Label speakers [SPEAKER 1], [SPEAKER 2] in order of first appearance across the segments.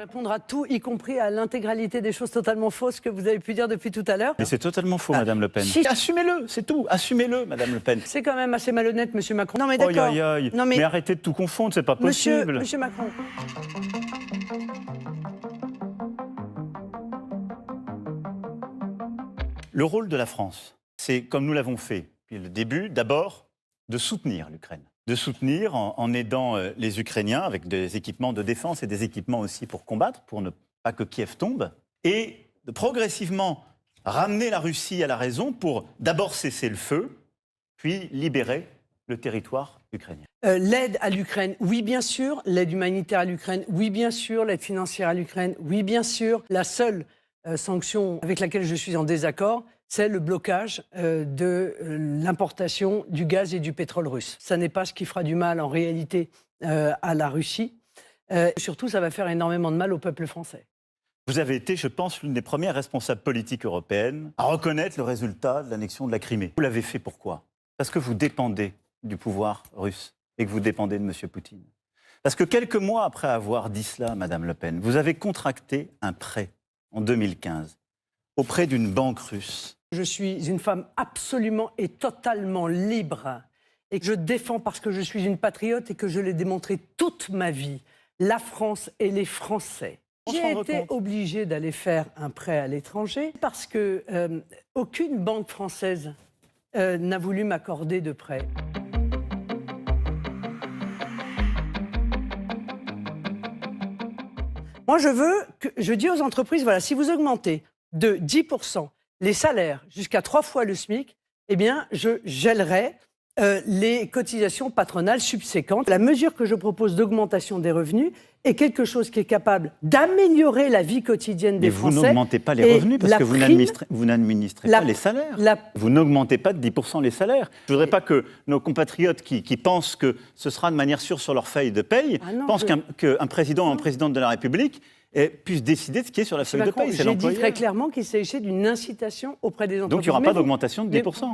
[SPEAKER 1] répondre à tout, y compris à l'intégralité des choses totalement fausses que vous avez pu dire depuis tout à l'heure.
[SPEAKER 2] Mais c'est totalement faux, Madame Le Pen.
[SPEAKER 1] Si.
[SPEAKER 2] Assumez-le, c'est tout. Assumez-le, Madame Le Pen.
[SPEAKER 1] C'est quand même assez malhonnête, Monsieur Macron. Non mais d'accord.
[SPEAKER 2] Aïe, aïe, aïe.
[SPEAKER 1] Non,
[SPEAKER 2] mais arrêtez de tout confondre, c'est pas possible.
[SPEAKER 1] Monsieur Macron.
[SPEAKER 2] Le rôle de la France, c'est, comme nous l'avons fait depuis le début, d'abord de soutenir l'Ukraine. De soutenir en aidant les Ukrainiens avec des équipements de défense et des équipements aussi pour combattre, pour ne pas que Kiev tombe. Et de progressivement ramener la Russie à la raison pour d'abord cesser le feu, puis libérer le territoire ukrainien.
[SPEAKER 1] L'aide à l'Ukraine, oui bien sûr. L'aide humanitaire à l'Ukraine, oui bien sûr. L'aide financière à l'Ukraine, oui bien sûr. La seule sanction avec laquelle je suis en désaccord, c'est le blocage de l'importation du gaz et du pétrole russe. Ça n'est pas ce qui fera du mal en réalité à la Russie. Surtout, ça va faire énormément de mal au peuple français.
[SPEAKER 2] Vous avez été, je pense, l'une des premières responsables politiques européennes à reconnaître le résultat de l'annexion de la Crimée. Vous l'avez fait pourquoi? Parce que vous dépendez du pouvoir russe et que vous dépendez de M. Poutine. Parce que quelques mois après avoir dit cela, Madame Le Pen, vous avez contracté un prêt en 2015 auprès d'une banque russe.
[SPEAKER 1] Je suis une femme absolument et totalement libre et que je défends parce que je suis une patriote et que je l'ai démontré toute ma vie, la France et les Français. J'ai été obligée d'aller faire un prêt à l'étranger parce que aucune banque française n'a voulu m'accorder de prêt. Moi, je dis aux entreprises, voilà, si vous augmentez de 10% les salaires jusqu'à 3 fois le SMIC, eh bien, je gèlerai les cotisations patronales subséquentes. La mesure que je propose d'augmentation des revenus est quelque chose qui est capable d'améliorer la vie quotidienne des Français.
[SPEAKER 2] Mais vous n'augmentez pas les revenus parce que vous n'administrez pas les salaires. Vous n'augmentez pas de 10% les salaires. Je ne voudrais pas que nos compatriotes qui pensent que ce sera de manière sûre sur leur feuille de paye, pensent qu'un président ou une présidente de la République puisse décider de ce qui est sur la feuille de paye.
[SPEAKER 1] J'ai dit très clairement qu'il s'agissait d'une incitation auprès des entreprises.
[SPEAKER 2] Donc il n'y aura pas d'augmentation de 10%.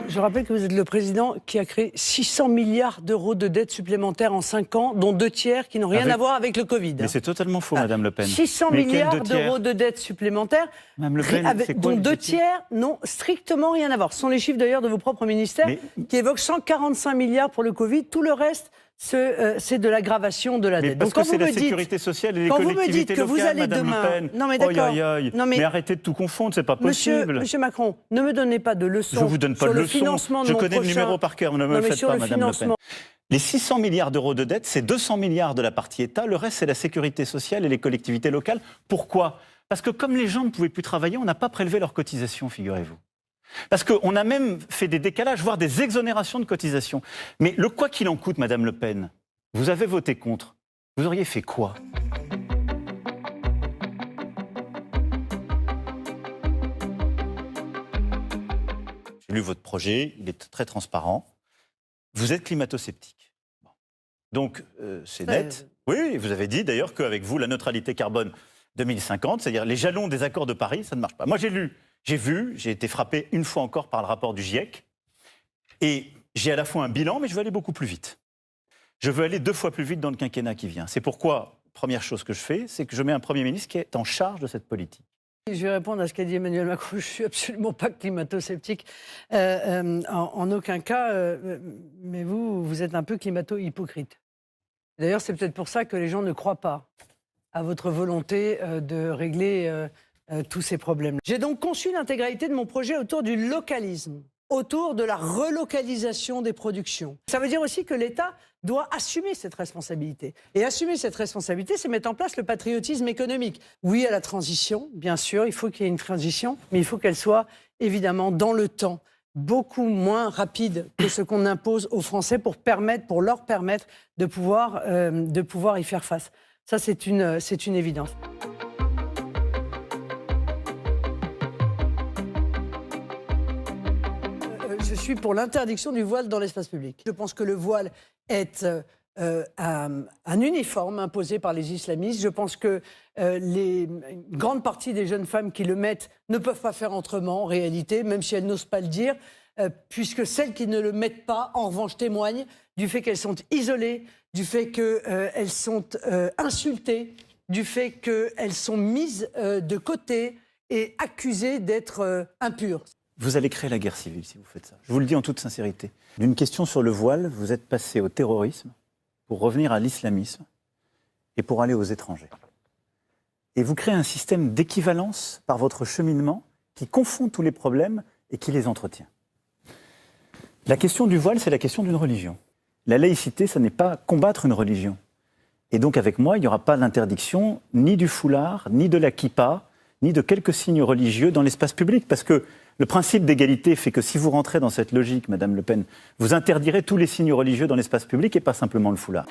[SPEAKER 1] Je rappelle que vous êtes le président qui a créé 600 milliards d'euros de dettes supplémentaires en 5 ans, dont 2 tiers qui n'ont rien à voir avec le Covid.
[SPEAKER 2] Mais c'est totalement faux, Madame Le Pen.
[SPEAKER 1] 600 milliards d'euros de dettes supplémentaires,
[SPEAKER 2] Madame Le Pen,
[SPEAKER 1] dont 2 tiers n'ont strictement rien à voir. Ce sont les chiffres d'ailleurs de vos propres ministères qui évoquent 145 milliards pour le Covid. Tout le reste, c'est de l'aggravation de la dette.
[SPEAKER 2] Parce que c'est la sécurité sociale et les collectivités locales, Madame Le Pen.
[SPEAKER 1] Non mais d'accord.
[SPEAKER 2] Mais arrêtez de tout confondre, c'est pas possible.
[SPEAKER 1] Monsieur Macron, ne me donnez pas de leçons.
[SPEAKER 2] Je vous donne pas de leçons.
[SPEAKER 1] Je
[SPEAKER 2] connais le numéro par cœur, ne me le faites pas, Madame Le Pen. Les 600 milliards d'euros de dette, c'est 200 milliards de la partie État. Le reste, c'est la sécurité sociale et les collectivités locales. Pourquoi? Parce que comme les gens ne pouvaient plus travailler, on n'a pas prélevé leurs cotisations, figurez-vous. Parce qu'on a même fait des décalages, voire des exonérations de cotisations. Mais le quoi qu'il en coûte, Madame Le Pen, vous avez voté contre. Vous auriez fait quoi? J'ai lu votre projet, il est très transparent. Vous êtes climato-sceptique. Bon. Donc, c'est net. Oui, vous avez dit d'ailleurs qu'avec vous, la neutralité carbone 2050, c'est-à-dire les jalons des accords de Paris, ça ne marche pas. Moi, j'ai été frappé une fois encore par le rapport du GIEC. Et j'ai à la fois un bilan, mais je veux aller beaucoup plus vite. Je veux aller 2 fois plus vite dans le quinquennat qui vient. C'est pourquoi, première chose que je fais, c'est que je mets un Premier ministre qui est en charge de cette politique.
[SPEAKER 1] Je vais répondre à ce qu'a dit Emmanuel Macron. Je ne suis absolument pas climato-sceptique en aucun cas. Mais vous êtes un peu climato-hypocrite. D'ailleurs, c'est peut-être pour ça que les gens ne croient pas à votre volonté de régler tous ces problèmes. J'ai donc conçu l'intégralité de mon projet autour du localisme, autour de la relocalisation des productions. Ça veut dire aussi que l'État doit assumer cette responsabilité. Et assumer cette responsabilité, c'est mettre en place le patriotisme économique. Oui à la transition, bien sûr, il faut qu'il y ait une transition, mais il faut qu'elle soit évidemment dans le temps, beaucoup moins rapide que ce qu'on impose aux Français pour leur permettre de pouvoir y faire face. Ça, c'est une évidence. Je suis pour l'interdiction du voile dans l'espace public. Je pense que le voile est un uniforme imposé par les islamistes. Je pense que une grande partie des jeunes femmes qui le mettent ne peuvent pas faire autrement, en réalité, même si elles n'osent pas le dire, puisque celles qui ne le mettent pas, en revanche, témoignent du fait qu'elles sont isolées, du fait qu'elles sont insultées, du fait qu'elles sont mises de côté et accusées d'être impures.
[SPEAKER 2] Vous allez créer la guerre civile si vous faites ça. Je vous le dis en toute sincérité. D'une question sur le voile, vous êtes passé au terrorisme pour revenir à l'islamisme et pour aller aux étrangers. Et vous créez un système d'équivalence par votre cheminement qui confond tous les problèmes et qui les entretient. La question du voile, c'est la question d'une religion. La laïcité, ça n'est pas combattre une religion. Et donc avec moi, il n'y aura pas d'interdiction ni du foulard, ni de la kippa, ni de quelques signes religieux dans l'espace public. Parce que le principe d'égalité fait que si vous rentrez dans cette logique, Madame Le Pen, vous interdirez tous les signes religieux dans l'espace public et pas simplement le foulard.